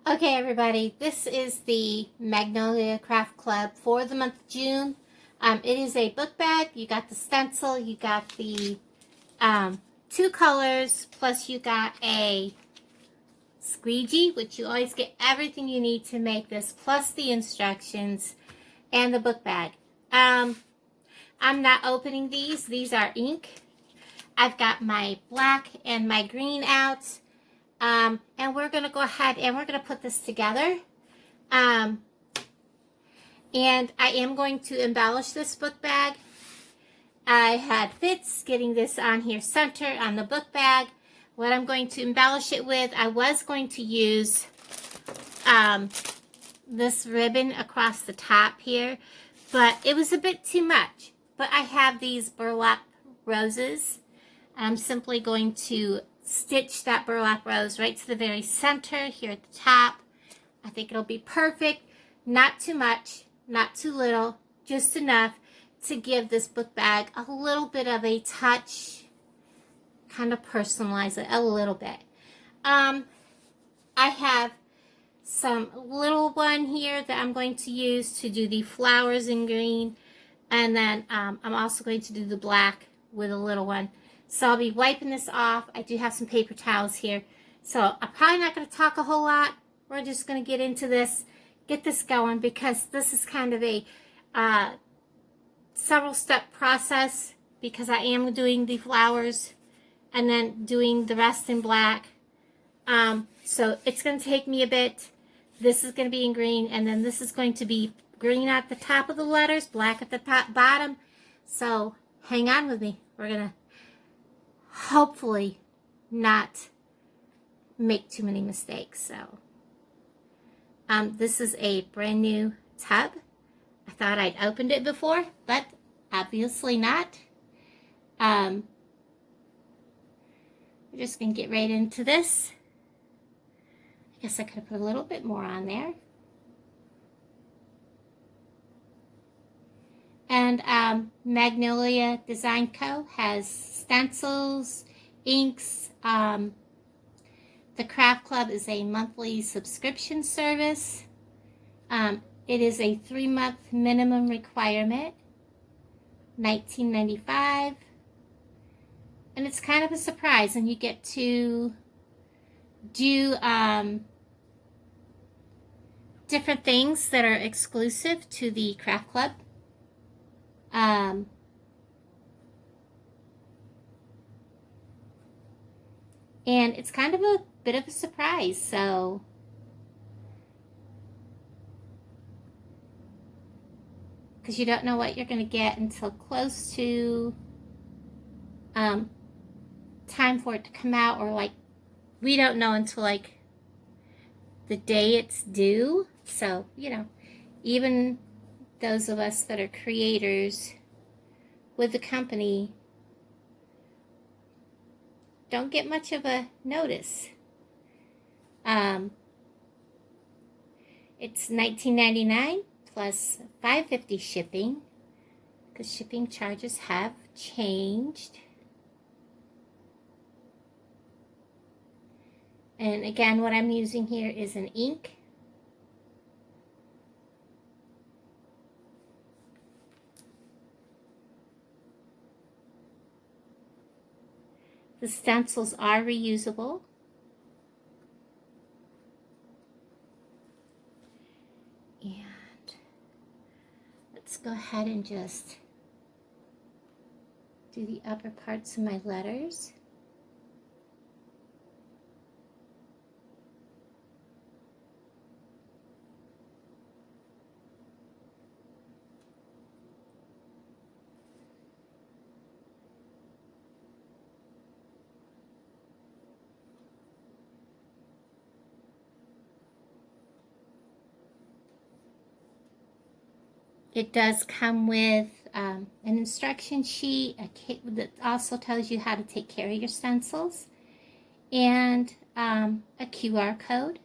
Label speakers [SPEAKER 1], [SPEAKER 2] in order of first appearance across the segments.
[SPEAKER 1] Okay, everybody, this is the Magnolia Craft Club for the month of June. It is a book bag. You got the stencil, you got the two colors, plus you got a squeegee, which you always get everything you need to make this, plus the instructions and the book bag. I'm not opening these. These are ink. I've got my black and my green out. And we're going to go ahead and we're going to put this together. And I am going to embellish this book bag. I had fits getting this on here center on the book bag. What I'm going to embellish it with, I was going to use this ribbon across the top here, but it was a bit too much. But I have these burlap roses. I'm simply going to stitch that burlap rose right to the very center here at the top. I think it'll be perfect. Not too much, not too little, just enough to give this book bag a little bit of a touch, kind of personalize it a little bit. I have some little one here that I'm going to use to do the flowers in green, and then I'm also going to do the black with a little one. So I'll be wiping this off. I do have some paper towels here. So I'm probably not going to talk a whole lot. We're just going to get into this, get this going, because this is kind of a several step process, because I am doing the flowers and then doing the rest in black. So it's going to take me a bit. This is going to be in green, and then this is going to be green at the top of the letters, black at the top bottom. So hang on with me. We're going to hopefully not make too many mistakes. So this is a brand new tub. I thought I'd opened it before, but obviously not. We're just gonna get right into this. I guess I could have put a little bit more on there. And Magnolia Design Co. has stencils, inks. The Craft Club is a monthly subscription service. It is a 3-month minimum requirement, $19.95. And it's kind of a surprise, and you get to do different things that are exclusive to the Craft Club. And it's kind of a bit of a surprise, so because you don't know what you're going to get until close to time for it to come out, or like we don't know until like the day it's due. So, you know, even those of us that are creators with the company don't get much of a notice. It's $19.99 plus $5.50 shipping, because shipping charges have changed. And again, what I'm using here is an ink. The stencils are reusable. And let's go ahead and just do the upper parts of my letters. It does come with an instruction sheet, a kit that also tells you how to take care of your stencils, and a QR code.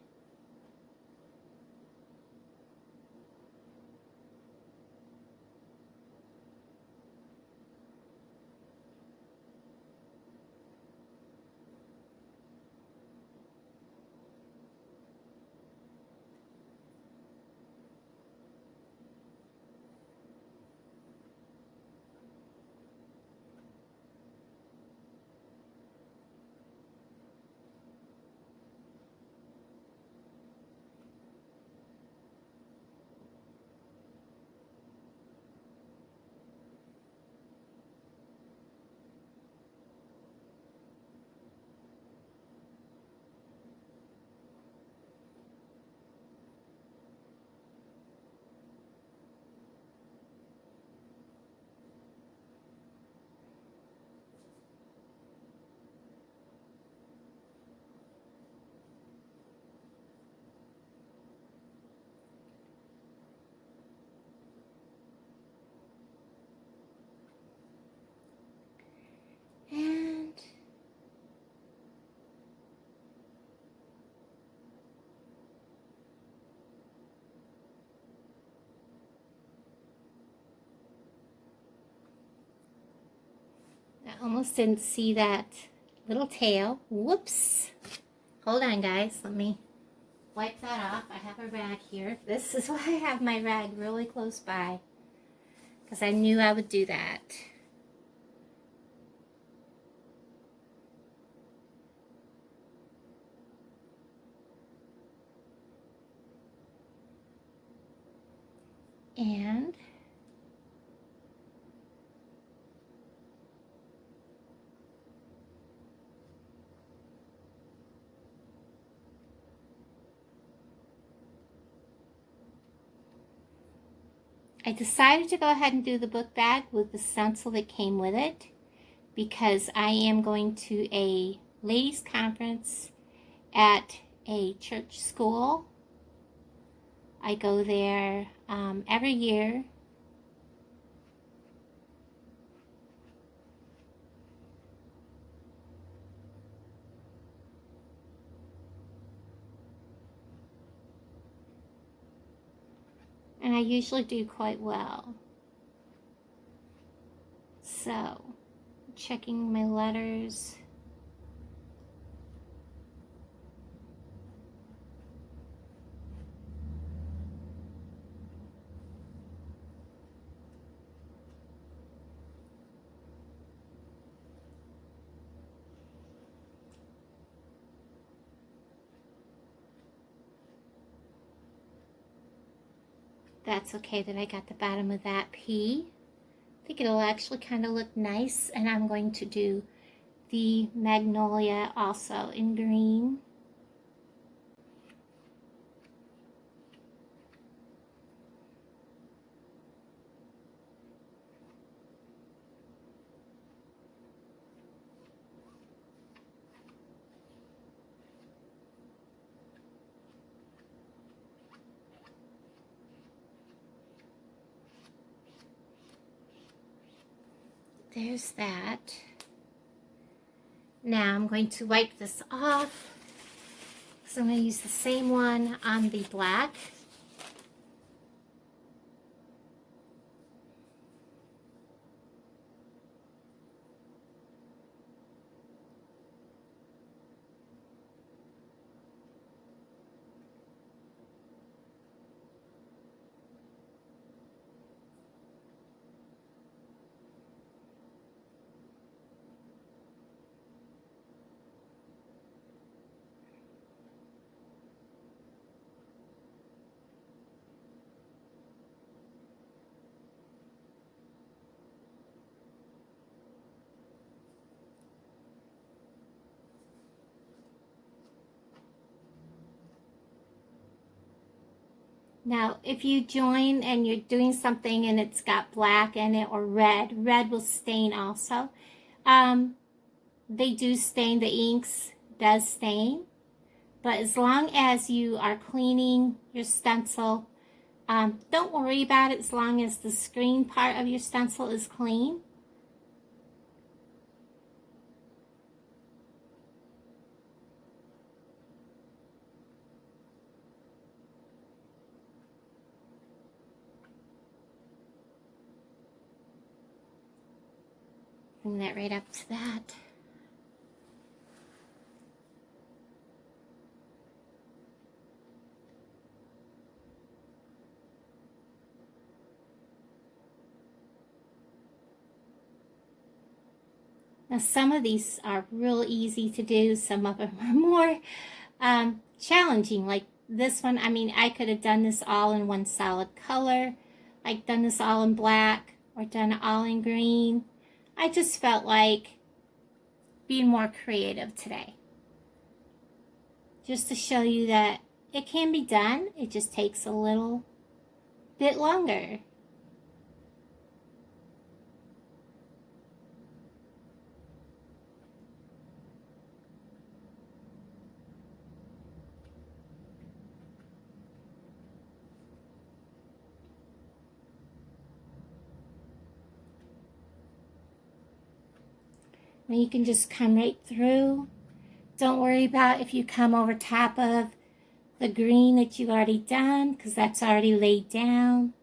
[SPEAKER 1] I almost didn't see that little tail. Whoops. Hold on, guys. Let me wipe that off. I have a rag here. This is why I have my rag really close by, because I knew I would do that. And I decided to go ahead and do the book bag with the stencil that came with it, because I am going to a ladies' conference at a church school. I go there every year. And I usually do quite well. So, checking my letters. That's okay that I got the bottom of that P. I think it'll actually kind of look nice, and I'm going to do the Magnolia also in green. There's that. Now I'm going to wipe this off. So I'm going to use the same one on the black. Now, if you join and you're doing something and it's got black in it or red will stain also. They do stain, the inks does stain. But as long as you are cleaning your stencil, don't worry about it as long as the screen part of your stencil is clean. Bring that right up to that. Now some of these are real easy to do, some of them are more challenging. Like this one, I mean, I could have done this all in one solid color, like done this all in black or done it all in green. I just felt like being more creative today. Just to show you that it can be done, it just takes a little bit longer. Now you can just come right through. Don't worry about if you come over top of the green that you've already done, because that's already laid down.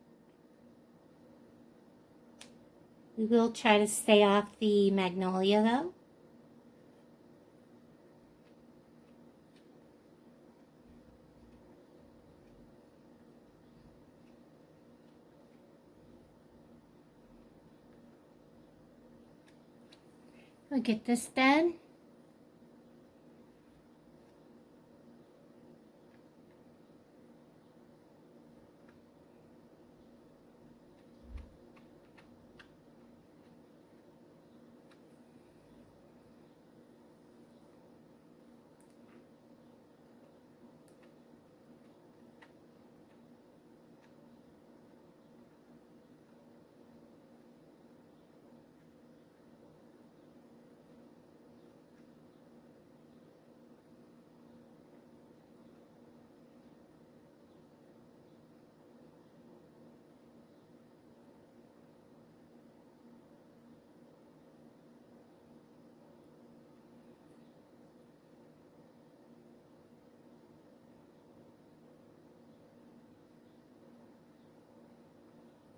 [SPEAKER 1] We will try to stay off the magnolia though. We'll get this done.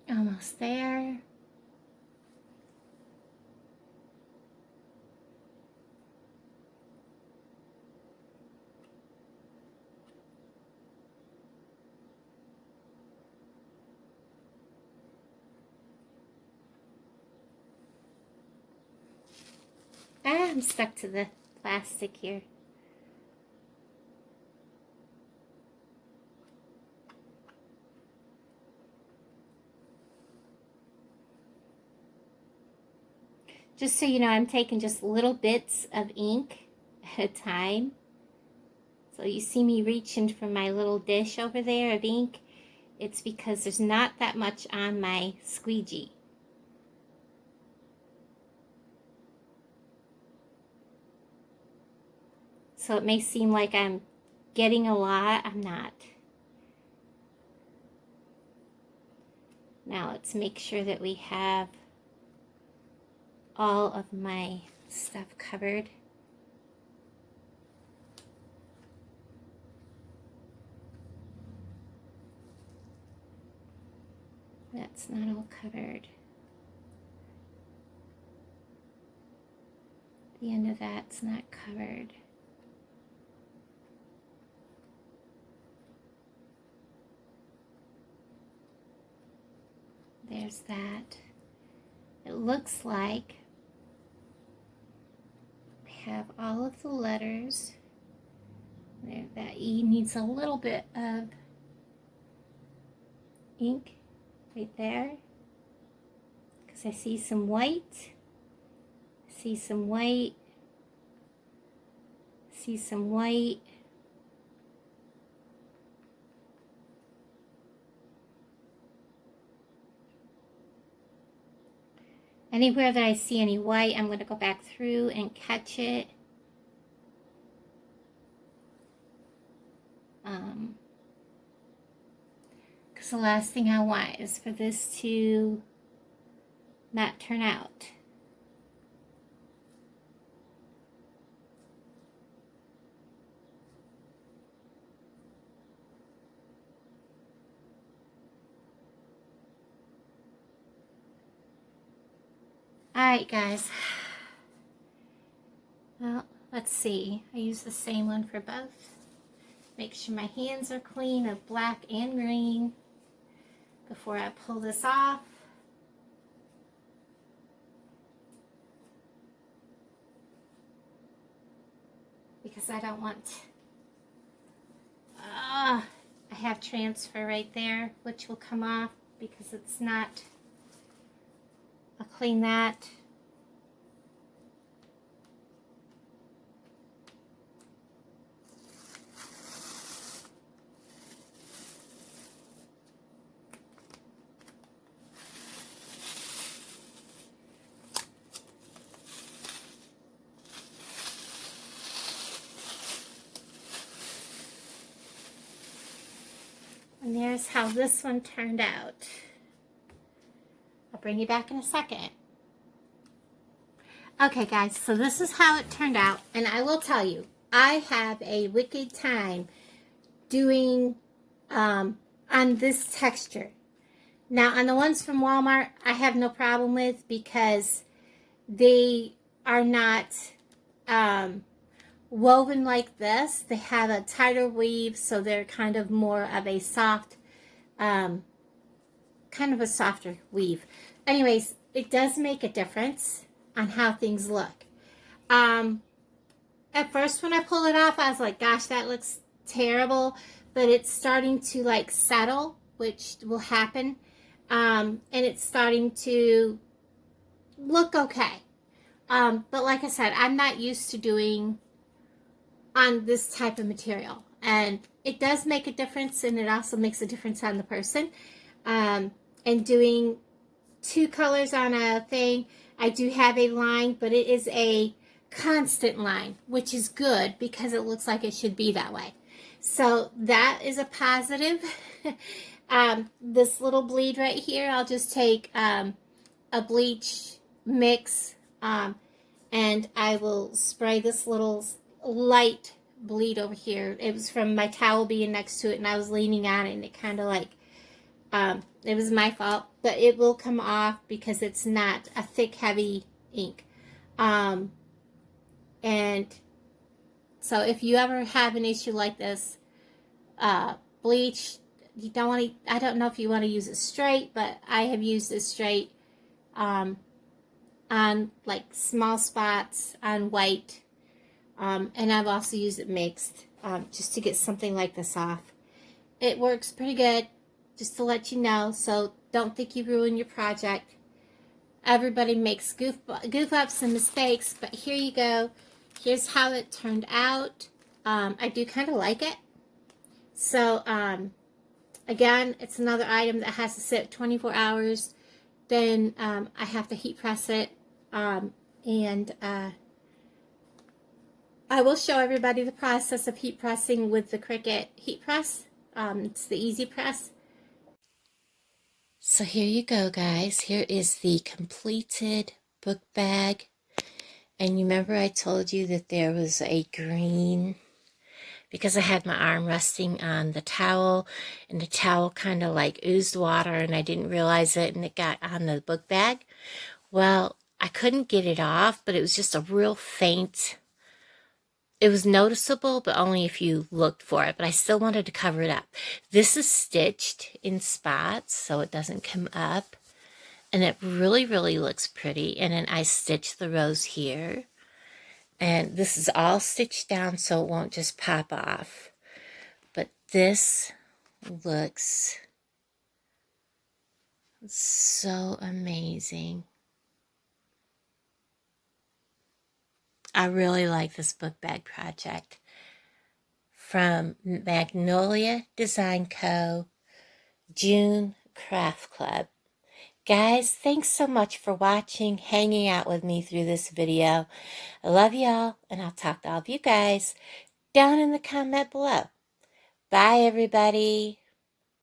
[SPEAKER 1] Almost there. I'm stuck to the plastic here. Just so you know, I'm taking just little bits of ink at a time. So you see me reaching for my little dish over there of ink. It's because there's not that much on my squeegee. So it may seem like I'm getting a lot. I'm not. Now let's make sure that we have all of my stuff covered. That's not all covered. The end of that's not covered. There's that. It looks like I have all of the letters. There, that E needs a little bit of ink right there, because I see some white, see some white, see some white. Anywhere that I see any white, I'm going to go back through and catch it. Because the last thing I want is for this to not turn out. Alright guys, well, let's see. I use the same one for both. Make sure my hands are clean of black and green before I pull this off. Because I don't want, I have transfer right there, which will come off because it's not. I'll clean that. And there's how this one turned out. I'll bring you back in a second. Okay guys, so this is how it turned out, and I will tell you, I have a wicked time doing on this texture. Now, on the ones from Walmart, I have no problem with because they are not woven like this. They have a tighter weave, so they're kind of more of a soft, kind of a softer weave. Anyways, it does make a difference on how things look. At first when I pull it off, I was like, gosh, that looks terrible, but it's starting to like settle, which will happen. And it's starting to look okay. But like I said, I'm not used to doing on this type of material, and it does make a difference, and it also makes a difference on the person. And doing two colors on a thing, I do have a line, but it is a constant line, which is good because it looks like it should be that way. So that is a positive. This little bleed right here, I'll just take a bleach mix, and I will spray this little light bleed over here. It was from my towel being next to it, and I was leaning on it, and it kind of like, it was my fault, but it will come off because it's not a thick, heavy ink. And so if you ever have an issue like this, bleach, you don't want to, I don't know if you want to use it straight, but I have used it straight, on like small spots on white, and I've also used it mixed, just to get something like this off. It works pretty good, just to let you know, so don't think you ruin your project. Everybody makes goof ups and mistakes, but here you go. Here's how it turned out. I do kind of like it. So, again, it's another item that has to sit 24 hours. Then I have to heat press it. And I will show everybody the process of heat pressing with the Cricut heat press. It's the easy press. So here you go, guys. Here is the completed book bag. And you remember I told you that there was a green, because I had my arm resting on the towel, and the towel kind of like oozed water, and I didn't realize it, and it got on the book bag. Well, I couldn't get it off, but it was just a real faint, it was noticeable, but only if you looked for it, but I still wanted to cover it up. This is stitched in spots, so it doesn't come up, and it really, really looks pretty. And then I stitched the rows here, and this is all stitched down so it won't just pop off. But this looks so amazing. I really like this book bag project. From Magnolia Design Co., June Craft Club. Guys, thanks so much for watching, hanging out with me through this video. I love y'all, and I'll talk to all of you guys down in the comment below. Bye, everybody.